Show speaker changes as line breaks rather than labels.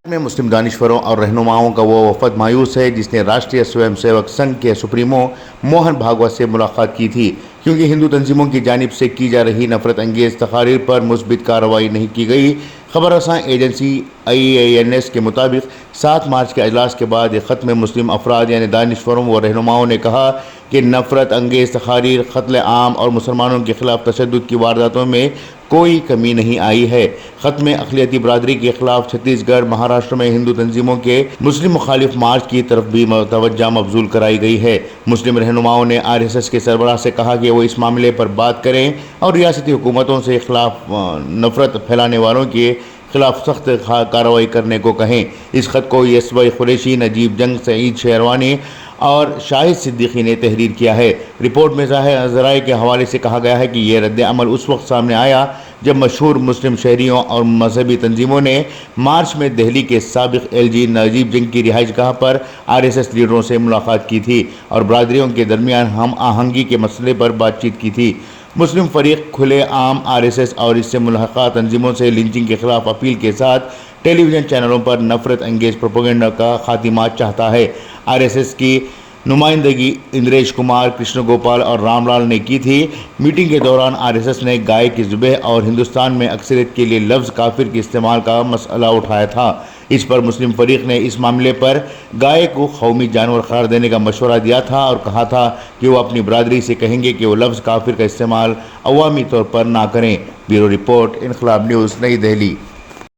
میں مسلم دانشوروں اور رہنماؤں کا وہ وفد مایوس ہے جس نے راشٹریہ سویم سیوک سنگھ کے سپریمو موہن بھاگوت سے ملاقات کی تھی، کیونکہ ہندو تنظیموں کی جانب سے کی جا رہی نفرت انگیز تقاریر پر مثبت کارروائی نہیں کی گئی۔ خبر رساں ایجنسی IANS کے مطابق 7 مارچ کے اجلاس کے بعد ایک خط میں مسلم افراد یعنی دانشوروں و رہنماؤں نے کہا کہ نفرت انگیز تقاریر، قتل عام اور مسلمانوں کے خلاف تشدد کی وارداتوں میں کوئی کمی نہیں آئی ہے۔ خط میں اقلیتی برادری کے خلاف چھتیس گڑھ، مہاراشٹر میں ہندو تنظیموں کے مسلم مخالف مارچ کی طرف بھی توجہ مبذول کرائی گئی ہے۔ مسلم رہنماؤں نے RSS کے سربراہ سے کہا کہ وہ اس معاملے پر بات کریں اور ریاستی حکومتوں سے خلاف نفرت پھیلانے والوں کے خلاف سخت کارروائی کرنے کو کہیں۔ اس خط کو یسوع قریشی، نجیب جنگ، سعید شہروانی اور شاہد صدیقی نے تحریر کیا ہے۔ رپورٹ میں ذرائع کے حوالے سے کہا گیا ہے کہ یہ رد عمل اس وقت سامنے آیا جب مشہور مسلم شہریوں اور مذہبی تنظیموں نے مارچ میں دہلی کے سابق LG نجیب جنگ کی رہائش گاہ پر RSS لیڈروں سے ملاقات کی تھی اور برادریوں کے درمیان ہم آہنگی کے مسئلے پر بات چیت کی تھی۔ مسلم فریق کھلے عام RSS اور اس سے ملحقہ تنظیموں سے لنچنگ کے خلاف اپیل کے ساتھ ٹیلی ویژن چینلوں پر نفرت انگیز پروپیگنڈا کا خاتمہ چاہتا ہے۔ RSS کی نمائندگی اندریش کمار، کرشن گوپال اور رام لال نے کی تھی۔ میٹنگ کے دوران RSS نے گائے کی ذبح اور ہندوستان میں اکثریت کے لیے لفظ کافر کے استعمال کا مسئلہ اٹھایا تھا۔ اس پر مسلم فریق نے اس معاملے پر گائے کو قومی جانور قرار دینے کا مشورہ دیا تھا اور کہا تھا کہ وہ اپنی برادری سے کہیں گے کہ وہ لفظ کافر کا استعمال عوامی طور پر نہ کریں۔ بیورو رپورٹ، انقلاب نیوز، نئی دہلی۔